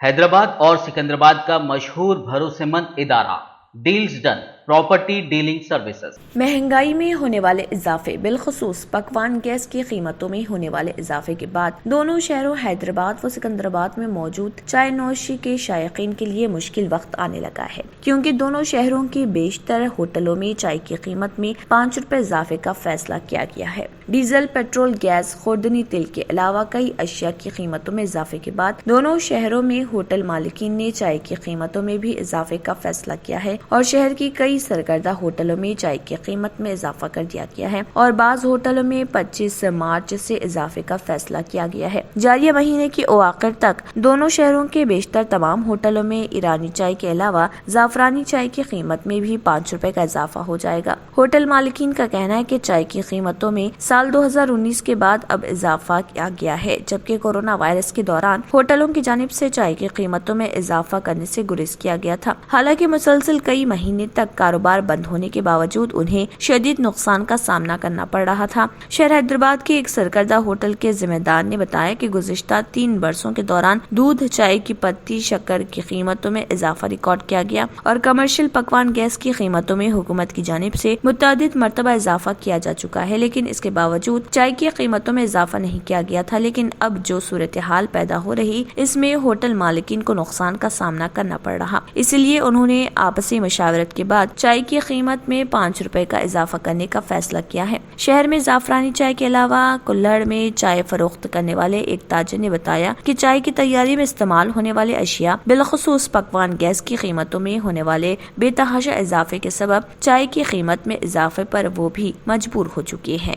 حیدرآباد اور سکندرآباد کا مشہور بھروسے مند ادارہ deals done property dealing services. مہنگائی میں ہونے والے اضافے بالخصوص پکوان گیس کی قیمتوں میں ہونے والے اضافے کے بعد دونوں شہروں حیدرآباد و سکندرآباد میں موجود چائے نوشی کے شائقین کے لیے مشکل وقت آنے لگا ہے، کیونکہ دونوں شہروں کی بیشتر ہوٹلوں میں چائے کی قیمت میں 5 روپے اضافے کا فیصلہ کیا گیا ہے۔ ڈیزل، پیٹرول، گیس، خوردنی تیل کے علاوہ کئی اشیاء کی قیمتوں میں اضافے کے بعد دونوں شہروں میں ہوٹل مالکین نے چائے کی قیمتوں میں بھی اضافے کا فیصلہ کیا ہے اور شہر کی کئی سرکردہ ہوٹلوں میں چائے کی قیمت میں اضافہ کر دیا گیا ہے اور بعض ہوٹلوں میں 25 مارچ سے اضافے کا فیصلہ کیا گیا ہے۔ جاریہ مہینے کے اواخر تک دونوں شہروں کے بیشتر تمام ہوٹلوں میں ایرانی چائے کے علاوہ زعفرانی چائے کی قیمت میں بھی 5 روپے کا اضافہ ہو جائے گا۔ ہوٹل مالکین کا کہنا ہے کہ چائے کی قیمتوں میں سال 2019 کے بعد اب اضافہ کیا گیا ہے، جبکہ کورونا وائرس کے دوران ہوٹلوں کی جانب سے چائے کی قیمتوں میں اضافہ کرنے سے گریز کیا گیا تھا۔ حالانکہ مسلسل کئی مہینے تک کاروبار بند ہونے کے باوجود انہیں شدید نقصان کا سامنا کرنا پڑ رہا تھا۔ شہر حیدرآباد کے ایک سرکردہ ہوٹل کے ذمہ دار نے بتایا کہ گزشتہ 3 برسوں کے دوران دودھ، چائے کی پتی، شکر کی قیمتوں میں اضافہ ریکارڈ کیا گیا اور کمرشل پکوان گیس کی قیمتوں میں حکومت کی جانب سے متعدد مرتبہ اضافہ کیا جا چکا ہے، لیکن اس کے باوجود چائے کی قیمتوں میں اضافہ نہیں کیا گیا تھا۔ لیکن اب جو صورتحال پیدا ہو رہی، اس میں ہوٹل مالکین کو نقصان کا سامنا کرنا پڑ رہا، اسی لیے انہوں نے آپسی مشاورت کے بعد چائے کی قیمت میں 5 روپے کا اضافہ کرنے کا فیصلہ کیا ہے۔ شہر میں زعفرانی چائے کے علاوہ کلہڑ میں چائے فروخت کرنے والے ایک تاجر نے بتایا کہ چائے کی تیاری میں استعمال ہونے والے اشیاء بالخصوص پکوان گیس کی قیمتوں میں ہونے والے بے تحاشا اضافے کے سبب چائے کی قیمت میں اضافے پر وہ بھی مجبور ہو چکے ہیں۔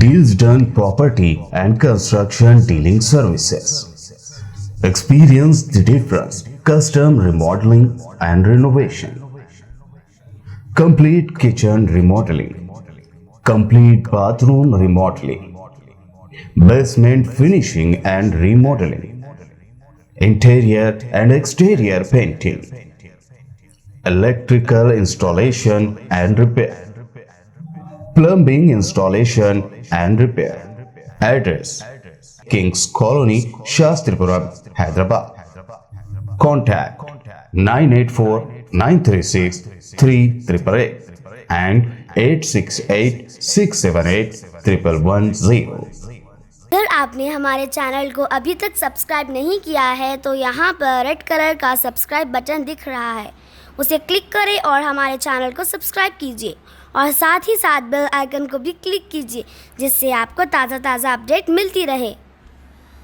Deals Done Property and Construction Dealing Services. Experience the difference. Custom remodeling and renovation. Complete kitchen remodeling. Complete bathroom remodeling. Basement finishing and remodeling. Interior and exterior painting. Electrical installation and repair. Plumbing installation and repair. Address: Kings Colony, Shastripuram, Hyderabad. Contact 984-936-3888 and 868-678-1110. اگر آپ نے ہمارے channel کو ابھی تک subscribe نہیں کیا ہے تو یہاں پر ریڈ کلر کا سبسکرائب بٹن دکھ رہا ہے، اسے کلک کریں اور ہمارے چینل کو سبسکرائب کیجیے اور ساتھ ہی ساتھ بیل آئیکن کو بھی کلک کیجیے، جس سے آپ کو تازہ اپڈیٹ ملتی رہے۔